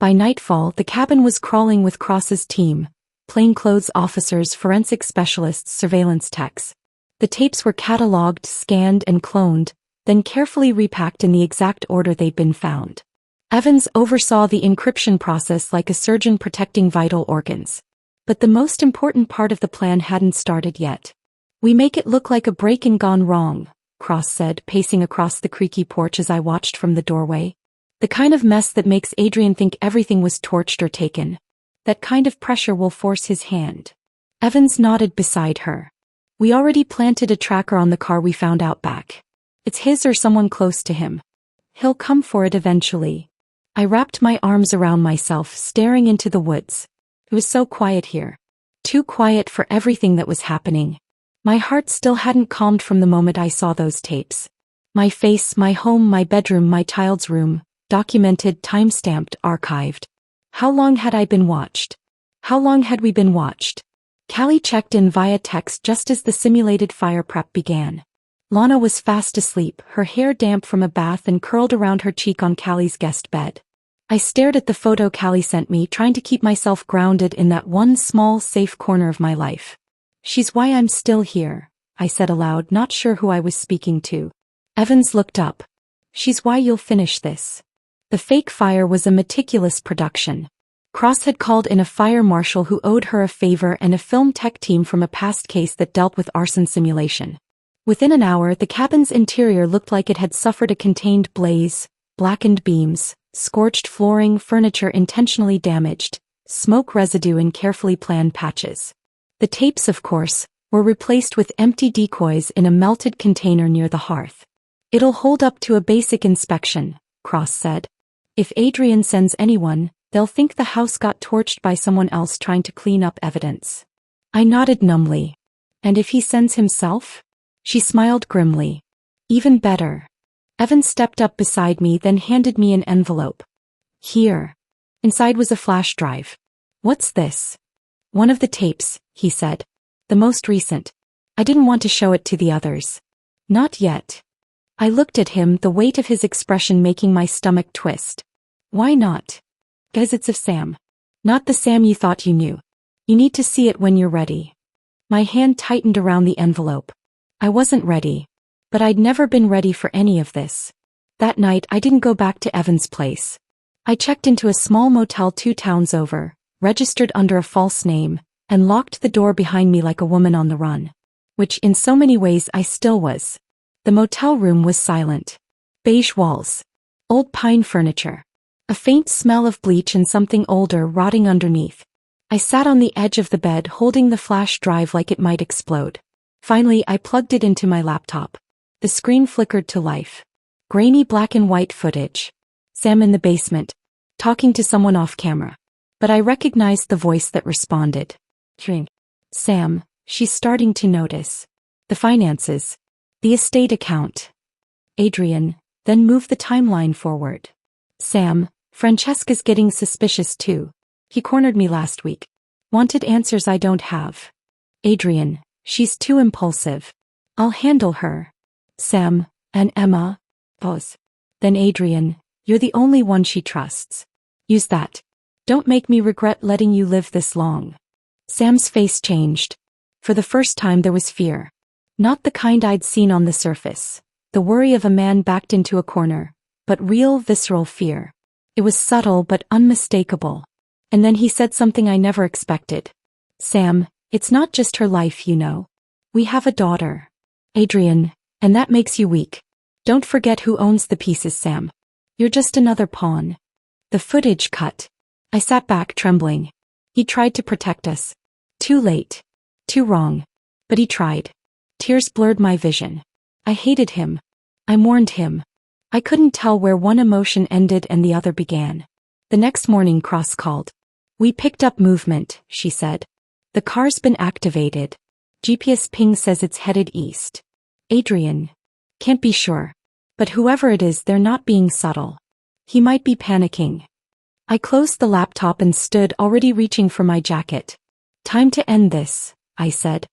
By nightfall, the cabin was crawling with Cross's team: plainclothes officers, forensic specialists, surveillance techs. The tapes were cataloged, scanned, and cloned, then carefully repacked in the exact order they'd been found. Evans oversaw the encryption process like a surgeon protecting vital organs. But the most important part of the plan hadn't started yet. "We make it look like a break-in gone wrong," Cross said, pacing across the creaky porch as I watched from the doorway. "The kind of mess that makes Adrian think everything was torched or taken. That kind of pressure will force his hand." Evans nodded beside her. "We already planted a tracker on the car we found out back. It's his or someone close to him. He'll come for it eventually." I wrapped my arms around myself, staring into the woods. It was so quiet here. Too quiet for everything that was happening. My heart still hadn't calmed from the moment I saw those tapes. My face, my home, my bedroom, my child's room, documented, time-stamped, archived. How long had I been watched? How long had we been watched? Callie checked in via text just as the simulated fire prep began. Lana was fast asleep, her hair damp from a bath and curled around her cheek on Callie's guest bed. I stared at the photo Callie sent me, trying to keep myself grounded in that one small, safe corner of my life. "She's why I'm still here," I said aloud, not sure who I was speaking to. Evans looked up. "She's why you'll finish this." The fake fire was a meticulous production. Cross had called in a fire marshal who owed her a favor and a film tech team from a past case that dealt with arson simulation. Within an hour, the cabin's interior looked like it had suffered a contained blaze: blackened beams, scorched flooring, furniture intentionally damaged, smoke residue in carefully planned patches. The tapes, of course, were replaced with empty decoys in a melted container near the hearth. "It'll hold up to a basic inspection," Cross said. "If Adrian sends anyone, they'll think the house got torched by someone else trying to clean up evidence." I nodded numbly. "And if he sends himself?" She smiled grimly. "Even better." Evan stepped up beside me, then handed me an envelope. "Here." Inside was a flash drive. "What's this?" "One of the tapes," he said. "The most recent." I didn't want to show it to the others. "Not yet." I looked at him, the weight of his expression making my stomach twist. "Why not?" "'Cause it's of Sam. Not the Sam you thought you knew. You need to see it when you're ready." My hand tightened around the envelope. I wasn't ready. But I'd never been ready for any of this. That night, I didn't go back to Evan's place. I checked into a small motel 2 towns over, registered under a false name, and locked the door behind me like a woman on the run. Which, in so many ways, I still was. The motel room was silent. Beige walls. Old pine furniture. A faint smell of bleach and something older rotting underneath. I sat on the edge of the bed holding the flash drive like it might explode. Finally, I plugged it into my laptop. The screen flickered to life. Grainy black and white footage. Sam in the basement, talking to someone off camera. But I recognized the voice that responded. "Sam, she's starting to notice. The finances. The estate account." "Adrian, then move the timeline forward." "Sam, Francesca's getting suspicious too. He cornered me last week. Wanted answers I don't have." "Adrian, she's too impulsive. I'll handle her." "Sam, and Emma." Pause. "Then Adrian, you're the only one she trusts. Use that. Don't make me regret letting you live this long." Sam's face changed. For the first time there was fear. Not the kind I'd seen on the surface. The worry of a man backed into a corner. But real, visceral fear. It was subtle but unmistakable. And then he said something I never expected. "Sam, it's not just her life, you know. We have a daughter." "Adrian, and that makes you weak. Don't forget who owns the pieces, Sam. You're just another pawn." The footage cut. I sat back, trembling. He tried to protect us. Too late. Too wrong. But he tried. Tears blurred my vision. I hated him. I mourned him. I couldn't tell where one emotion ended and the other began. The next morning, Cross called. "We picked up movement," she said. "The car's been activated. GPS ping says it's headed east." "Adrian. Can't be sure. But whoever it is, they're not being subtle. He might be panicking." I closed the laptop and stood, already reaching for my jacket. "Time to end this," I said.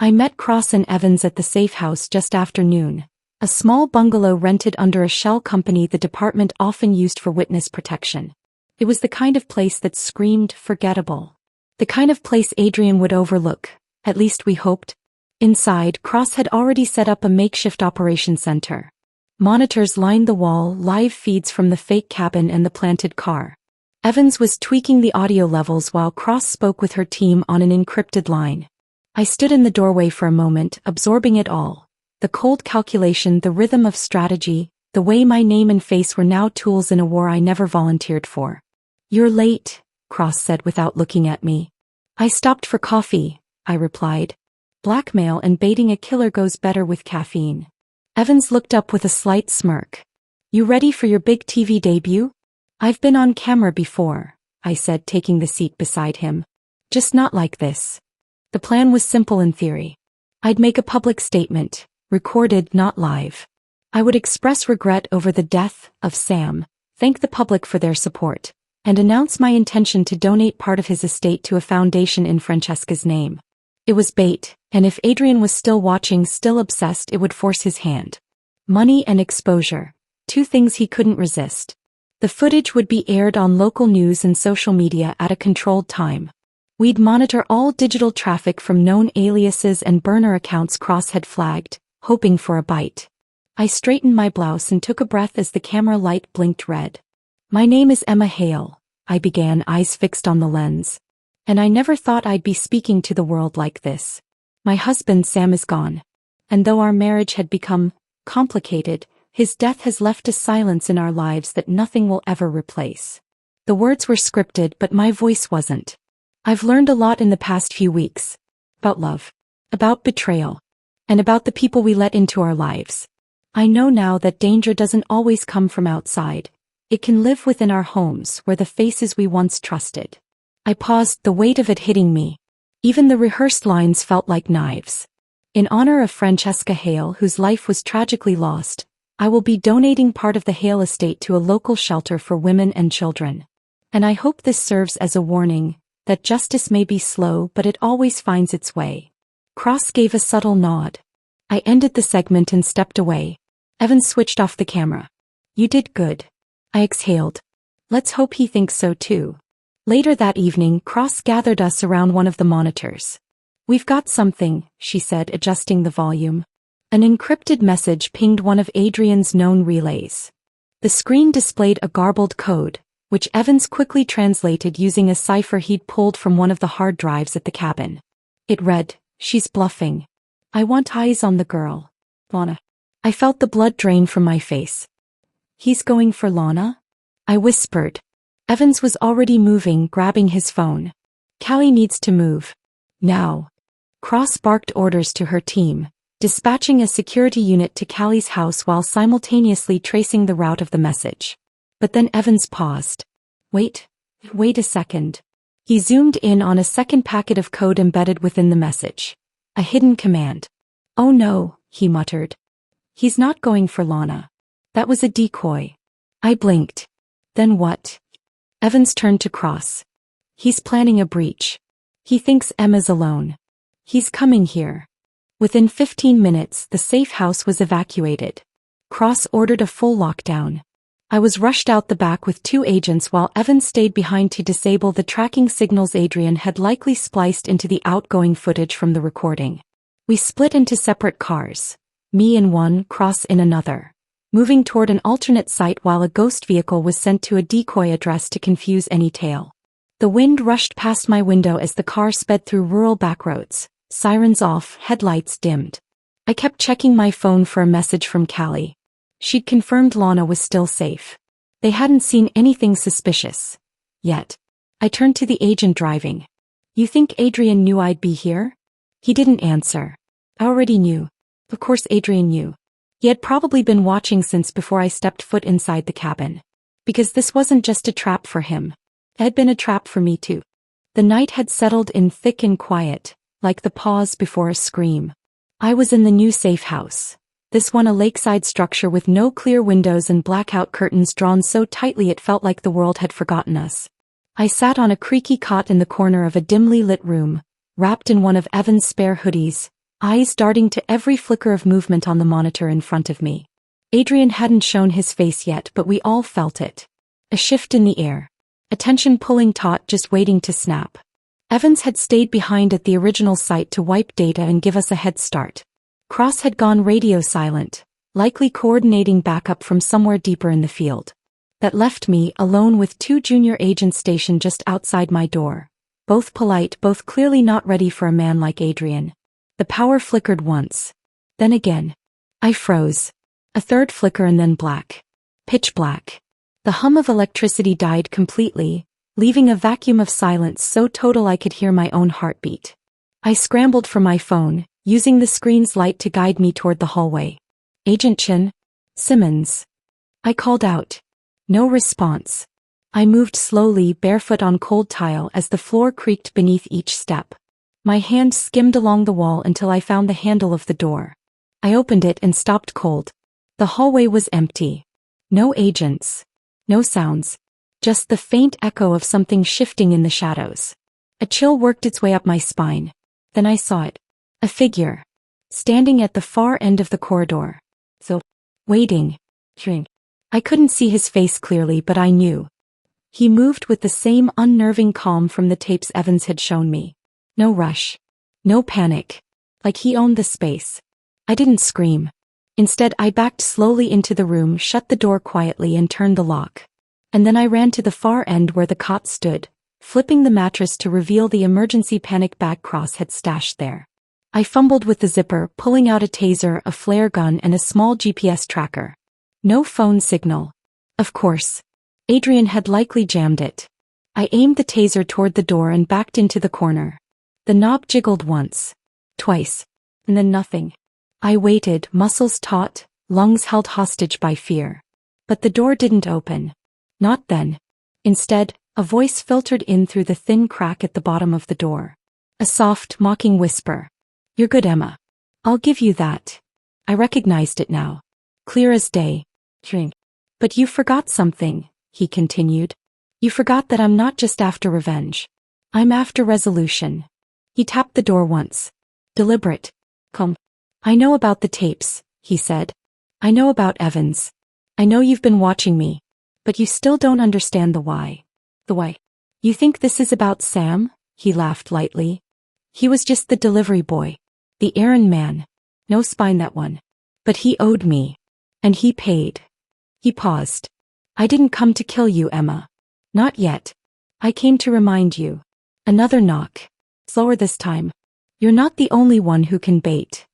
I met Cross and Evans at the safe house just after noon, a small bungalow rented under a shell company the department often used for witness protection. It was the kind of place that screamed forgettable. The kind of place Adrian would overlook, at least we hoped. Inside, Cross had already set up a makeshift operations center. Monitors lined the wall, live feeds from the fake cabin and the planted car. Evans was tweaking the audio levels while Cross spoke with her team on an encrypted line. I stood in the doorway for a moment, absorbing it all. The cold calculation, the rhythm of strategy, the way my name and face were now tools in a war I never volunteered for. "You're late," Cross said without looking at me. "I stopped for coffee," I replied. Blackmail and baiting a killer goes better with caffeine. Evans looked up with a slight smirk. "You ready for your big TV debut?" "I've been on camera before," I said, taking the seat beside him. "Just not like this." The plan was simple in theory. I'd make a public statement, recorded, not live. I would express regret over the death of Sam, thank the public for their support, and announce my intention to donate part of his estate to a foundation in Francesca's name. It was bait, and if Adrian was still watching, still obsessed, it would force his hand. Money and exposure, two things he couldn't resist. The footage would be aired on local news and social media at a controlled time. We'd monitor all digital traffic from known aliases and burner accounts Cross had flagged, hoping for a bite. I straightened my blouse and took a breath as the camera light blinked red. "My name is Emma Hale," I began, eyes fixed on the lens. "And I never thought I'd be speaking to the world like this. My husband Sam is gone. And though our marriage had become complicated, his death has left a silence in our lives that nothing will ever replace." The words were scripted, but my voice wasn't. I've learned a lot in the past few weeks. About love. About betrayal. And about the people we let into our lives. I know now that danger doesn't always come from outside. It can live within our homes, where the faces we once trusted. I paused, the weight of it hitting me. Even the rehearsed lines felt like knives. "In honor of Francesca Hale, whose life was tragically lost, I will be donating part of the Hale estate to a local shelter for women and children. And I hope this serves as a warning, that justice may be slow but it always finds its way." Cross gave a subtle nod. I ended the segment and stepped away. Evans switched off the camera. "You did good." I exhaled. "Let's hope he thinks so too." Later that evening, Cross gathered us around one of the monitors. "We've got something," she said, adjusting the volume. An encrypted message pinged one of Adrian's known relays. The screen displayed a garbled code, which Evans quickly translated using a cipher he'd pulled from one of the hard drives at the cabin. It read, "She's bluffing. I want eyes on the girl. Lana." I felt the blood drain from my face. "He's going for Lana?" I whispered. Evans was already moving, grabbing his phone. "Callie needs to move. Now." Cross barked orders to her team, dispatching a security unit to Callie's house while simultaneously tracing the route of the message. But then Evans paused. Wait a second." He zoomed in on a second packet of code embedded within the message. A hidden command. "Oh no," he muttered. "He's not going for Lana. That was a decoy." I blinked. "Then what?" Evans turned to Cross. "He's planning a breach. He thinks Emma's alone. He's coming here." Within 15 minutes, the safe house was evacuated. Cross ordered a full lockdown. I was rushed out the back with 2 agents while Evans stayed behind to disable the tracking signals Adrian had likely spliced into the outgoing footage from the recording. We split into separate cars. Me in one, Cross in another, moving toward an alternate site while a ghost vehicle was sent to a decoy address to confuse any tail. The wind rushed past my window as the car sped through rural backroads, sirens off, headlights dimmed. I kept checking my phone for a message from Callie. She'd confirmed Lana was still safe. They hadn't seen anything suspicious. Yet. I turned to the agent driving. "You think Adrian knew I'd be here?" He didn't answer. I already knew. Of course Adrian knew. He had probably been watching since before I stepped foot inside the cabin. Because this wasn't just a trap for him. It had been a trap for me too. The night had settled in thick and quiet, like the pause before a scream. I was in the new safe house. This one a lakeside structure with no clear windows and blackout curtains drawn so tightly it felt like the world had forgotten us. I sat on a creaky cot in the corner of a dimly lit room, wrapped in one of Evan's spare hoodies, eyes darting to every flicker of movement on the monitor in front of me. Adrian hadn't shown his face yet, but we all felt it. A shift in the air. attention pulling taut just waiting to snap. Evans had stayed behind at the original site to wipe data and give us a head start. Cross had gone radio silent, likely coordinating backup from somewhere deeper in the field. That left me alone with 2 junior agents stationed just outside my door. Both polite, both clearly not ready for a man like Adrian. The power flickered once. Then again. I froze. A third flicker and then black. Pitch black. The hum of electricity died completely, leaving a vacuum of silence so total I could hear my own heartbeat. I scrambled for my phone, using the screen's light to guide me toward the hallway. Agent Chin? Simmons. I called out. No response. I moved slowly, barefoot on cold tile as the floor creaked beneath each step. My hand skimmed along the wall until I found the handle of the door. I opened it and stopped cold. The hallway was empty. No agents. No sounds. Just the faint echo of something shifting in the shadows. A chill worked its way up my spine. Then I saw it. A figure. Standing at the far end of the corridor. Waiting. I couldn't see his face clearly, but I knew. He moved with the same unnerving calm from the tapes Evans had shown me. No rush. No panic. Like he owned the space. I didn't scream. Instead, I backed slowly into the room, shut the door quietly and turned the lock. And then I ran to the far end where the cot stood, flipping the mattress to reveal the emergency panic bag Cross had stashed there. I fumbled with the zipper, pulling out a taser, a flare gun and a small GPS tracker. No phone signal. Of course. Adrian had likely jammed it. I aimed the taser toward the door and backed into the corner. The knob jiggled once. Twice. And then nothing. I waited, muscles taut, lungs held hostage by fear. But the door didn't open. Not then. Instead, a voice filtered in through the thin crack at the bottom of the door. A soft, mocking whisper. You're good, Emma. I'll give you that. I recognized it now. Clear as day. But you forgot something, he continued. You forgot that I'm not just after revenge. I'm after resolution. He tapped the door once. Deliberate. Calm. I know about the tapes, he said. I know about Evans. I know you've been watching me. But you still don't understand the why. The why. You think this is about Sam? He laughed lightly. He was just the delivery boy. The errand man. No spine, that one. But he owed me. And he paid. He paused. I didn't come to kill you, Emma. Not yet. I came to remind you. Another knock. Slower this time. You're not the only one who can bait.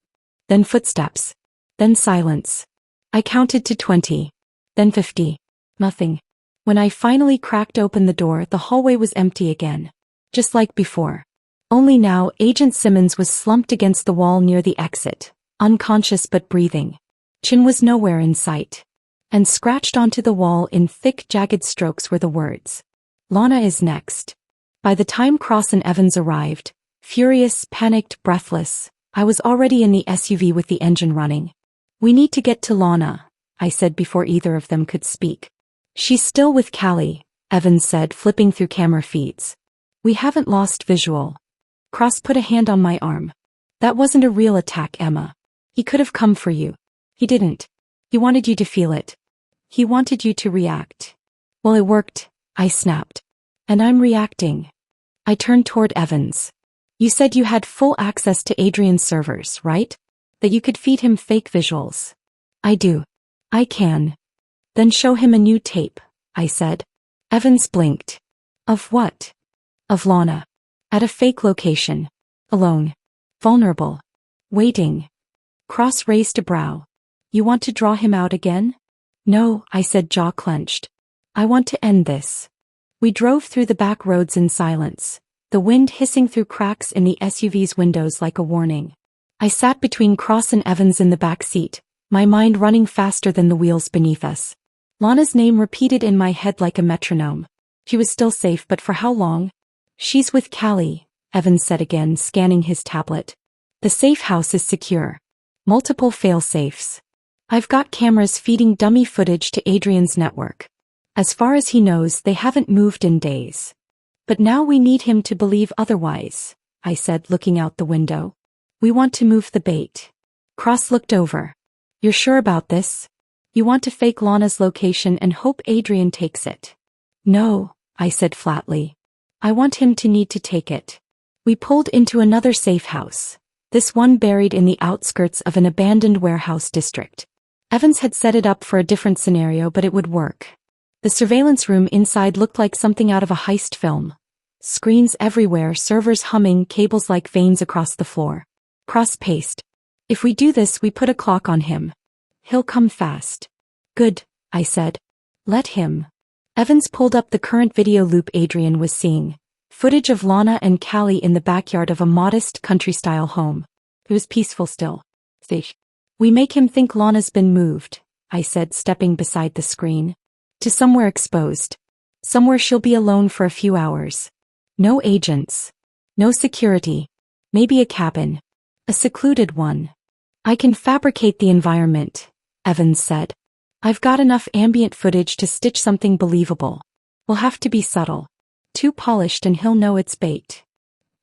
Then footsteps. Then silence. I counted to 20. Then 50. Nothing. When I finally cracked open the door, the hallway was empty again. Just like before. Only now, Agent Simmons was slumped against the wall near the exit, unconscious but breathing. Chin was nowhere in sight. And scratched onto the wall in thick, jagged strokes were the words. Lana is next. By the time Cross and Evans arrived, furious, panicked, breathless, I was already in the SUV with the engine running. We need to get to Lana, I said before either of them could speak. She's still with Callie, Evans said, flipping through camera feeds. We haven't lost visual. Cross put a hand on my arm. That wasn't a real attack, Emma. He could have come for you. He didn't. He wanted you to feel it. He wanted you to react. Well, it worked, I snapped. And I'm reacting. I turned toward Evans. You said you had full access to Adrian's servers, right? That you could feed him fake visuals. I do. I can. Then show him a new tape, I said. Evans blinked. Of what? Of Lana. At a fake location. Alone. Vulnerable. Waiting. Cross raised a brow. You want to draw him out again? No, I said, jaw clenched. I want to end this. We drove through the back roads in silence, the wind hissing through cracks in the SUV's windows like a warning. I sat between Cross and Evans in the back seat, my mind running faster than the wheels beneath us. Lana's name repeated in my head like a metronome. She was still safe, but for how long? She's with Callie, Evans said again, scanning his tablet. The safe house is secure. Multiple fail-safes. I've got cameras feeding dummy footage to Adrian's network. As far as he knows, they haven't moved in days. But now we need him to believe otherwise, I said, looking out the window. We want to move the bait. Cross looked over. You're sure about this? You want to fake Lana's location and hope Adrian takes it? No, I said flatly. I want him to need to take it. We pulled into another safe house, this one buried in the outskirts of an abandoned warehouse district. Evans had set it up for a different scenario, but it would work. The surveillance room inside looked like something out of a heist film. Screens everywhere, servers humming, cables like veins across the floor. Cross-paced. If we do this, we put a clock on him. He'll come fast. Good, I said. Let him. Evans pulled up the current video loop Adrian was seeing. Footage of Lana and Callie in the backyard of a modest country-style home. It was peaceful still. We make him think Lana's been moved, I said, stepping beside the screen. To somewhere exposed. Somewhere she'll be alone for a few hours. No agents. No security. Maybe a cabin. A secluded one. I can fabricate the environment, Evans said. I've got enough ambient footage to stitch something believable. We'll have to be subtle. Too polished and he'll know it's bait.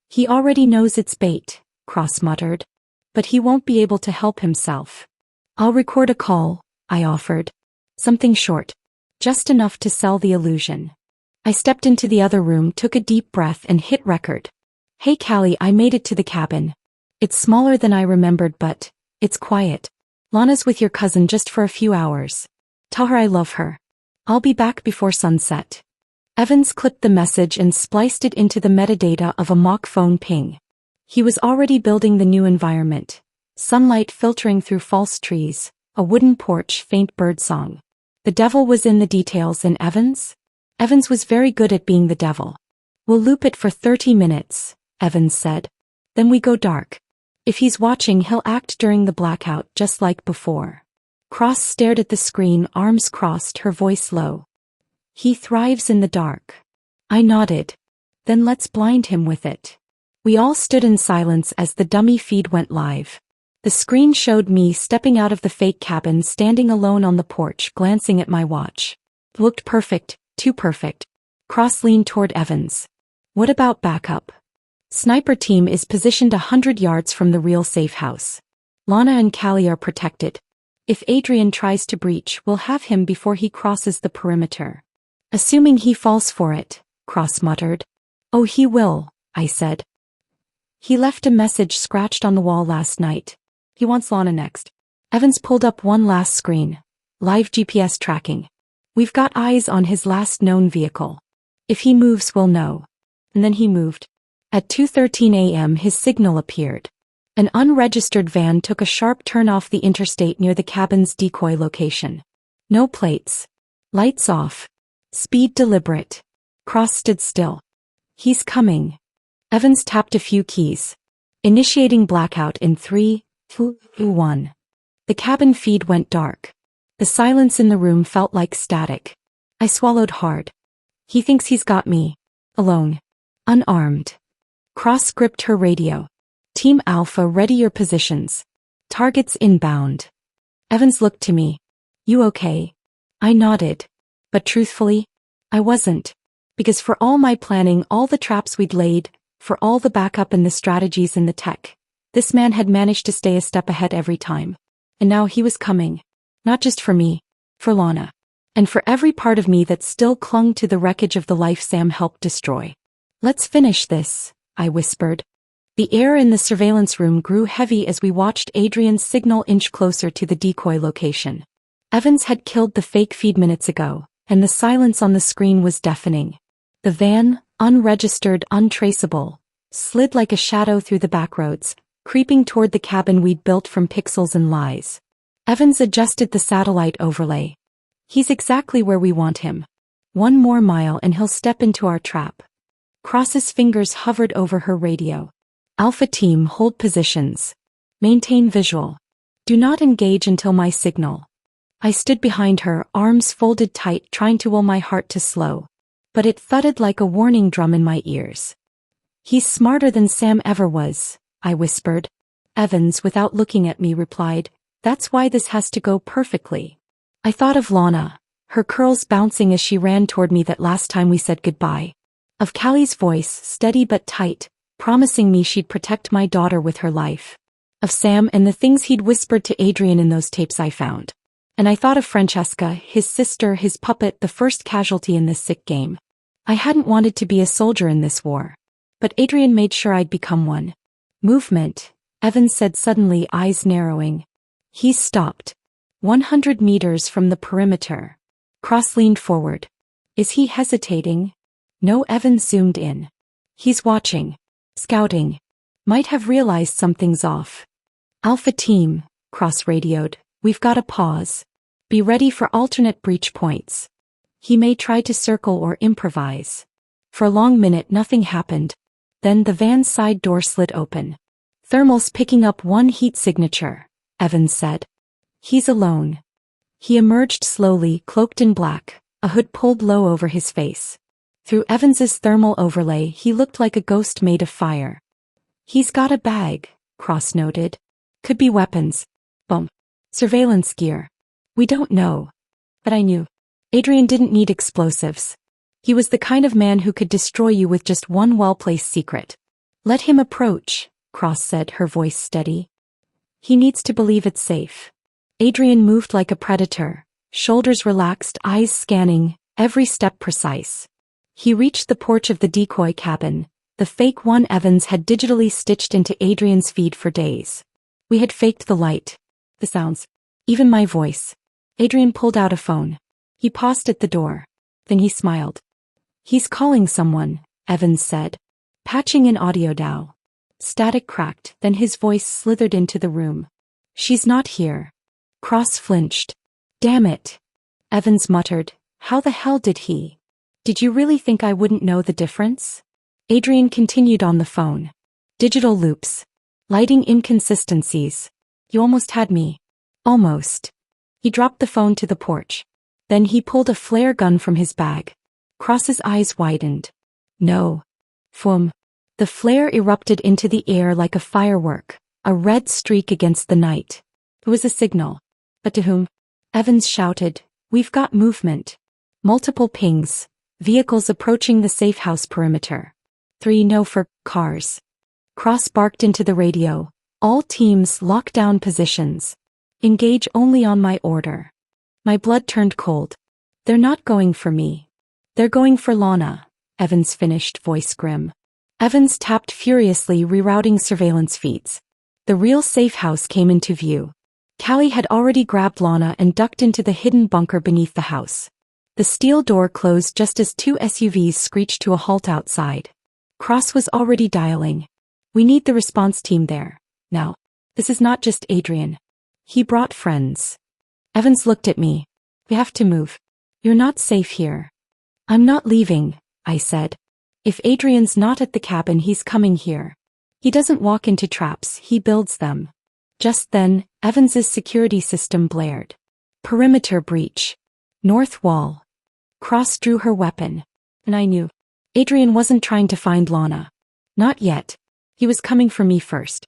He already knows it's bait, Cross muttered. But he won't be able to help himself. I'll record a call, I offered. Something short. Just enough to sell the illusion. I stepped into the other room, took a deep breath and hit record. Hey Callie, I made it to the cabin. It's smaller than I remembered, but it's quiet. Lana's with your cousin just for a few hours. Tell her I love her. I'll be back before sunset. Evans clipped the message and spliced it into the metadata of a mock phone ping. He was already building the new environment. Sunlight filtering through false trees, a wooden porch, faint birdsong. The devil was in the details, and Evans was very good at being the devil. We'll loop it for 30 minutes, Evans said. Then we go dark. If he's watching, he'll act during the blackout just like before. Cross stared at the screen, arms crossed, her voice low. He thrives in the dark. I nodded. Then let's blind him with it. We all stood in silence as the dummy feed went live. The screen showed me stepping out of the fake cabin, standing alone on the porch, glancing at my watch. Looked perfect, too perfect. Cross leaned toward Evans. What about backup? Sniper team is positioned 100 yards from the real safe house. Lana and Callie are protected. If Adrian tries to breach, we'll have him before he crosses the perimeter. Assuming he falls for it, Cross muttered. Oh, he will, I said. He left a message scratched on the wall last night. He wants Lana next. Evans pulled up one last screen. Live GPS tracking. We've got eyes on his last known vehicle. If he moves, we'll know. And then he moved. At 2:13 a.m. his signal appeared. An unregistered van took a sharp turn off the interstate near the cabin's decoy location. No plates. Lights off. Speed deliberate. Cross stood still. He's coming. Evans tapped a few keys. Initiating blackout in 3, 2, 1. The cabin feed went dark. The silence in the room felt like static. I swallowed hard. He thinks he's got me. Alone. Unarmed. Cross gripped her radio. Team Alpha, ready your positions. Targets inbound. Evans looked to me. You okay? I nodded. But truthfully, I wasn't. Because for all my planning, all the traps we'd laid, for all the backup and the strategies and the tech, this man had managed to stay a step ahead every time. And now he was coming. Not just for me, for Lana. And for every part of me that still clung to the wreckage of the life Sam helped destroy. Let's finish this, I whispered. The air in the surveillance room grew heavy as we watched Adrian's signal inch closer to the decoy location. Evans had killed the fake feed minutes ago, and the silence on the screen was deafening. The van, unregistered, untraceable, slid like a shadow through the backroads, creeping toward the cabin we'd built from pixels and lies. Evans adjusted the satellite overlay. He's exactly where we want him. One more mile and he'll step into our trap. Cross's fingers hovered over her radio. Alpha team, hold positions. Maintain visual. Do not engage until my signal. I stood behind her, arms folded tight, trying to will my heart to slow. But it thudded like a warning drum in my ears. He's smarter than Sam ever was, I whispered. Evans, without looking at me, replied, that's why this has to go perfectly. I thought of Lana, her curls bouncing as she ran toward me that last time we said goodbye. Of Callie's voice, steady but tight, promising me she'd protect my daughter with her life. Of Sam and the things he'd whispered to Adrian in those tapes I found. And I thought of Francesca, his sister, his puppet, the first casualty in this sick game. I hadn't wanted to be a soldier in this war. But Adrian made sure I'd become one. Movement, Evans said suddenly, eyes narrowing. He stopped. 100 meters from the perimeter. Cross leaned forward. Is he hesitating? No, Evans zoomed in. He's watching. Scouting. Might have realized something's off. Alpha team, Cross radioed. We've got to pause. Be ready for alternate breach points. He may try to circle or improvise. For a long minute nothing happened. Then the van's side door slid open. Thermals picking up one heat signature, Evans said. He's alone. He emerged slowly, cloaked in black, a hood pulled low over his face. Through Evans's thermal overlay he looked like a ghost made of fire. He's got a bag, Cross noted. Could be weapons. Boom. Surveillance gear. We don't know. But I knew. Adrian didn't need explosives. He was the kind of man who could destroy you with just one well-placed secret. Let him approach, Cross said, her voice steady. He needs to believe it's safe. Adrian moved like a predator, shoulders relaxed, eyes scanning, every step precise. He reached the porch of the decoy cabin, the fake one Evans had digitally stitched into Adrian's feed for days. We had faked the light, the sounds, even my voice. Adrian pulled out a phone. He paused at the door. Then he smiled. He's calling someone, Evans said. Patching in audio dial. Static cracked, then his voice slithered into the room. She's not here. Cross flinched. Damn it. Evans muttered. How the hell did he? Did you really think I wouldn't know the difference? Adrian continued on the phone. Digital loops. Lighting inconsistencies. You almost had me. Almost. He dropped the phone to the porch. Then he pulled a flare gun from his bag. Cross's eyes widened. No. Fum. The flare erupted into the air like a firework, a red streak against the night. It was a signal. But to whom? Evans shouted, We've got movement. Multiple pings. Vehicles approaching the safe house perimeter. 3 no for cars. Cross barked into the radio. All teams lock down positions. Engage only on my order. My blood turned cold. They're not going for me. They're going for Lana, Evans finished, voice grim. Evans tapped furiously, rerouting surveillance feeds. The real safe house came into view. Callie had already grabbed Lana and ducked into the hidden bunker beneath the house. The steel door closed just as 2 SUVs screeched to a halt outside. Cross was already dialing. We need the response team there. Now. This is not just Adrian. He brought friends. Evans looked at me. We have to move. You're not safe here. I'm not leaving, I said. If Adrian's not at the cabin, he's coming here. He doesn't walk into traps, he builds them. Just then, Evans's security system blared. Perimeter breach. North wall. Cross drew her weapon. And I knew. Adrian wasn't trying to find Lana. Not yet. He was coming for me first.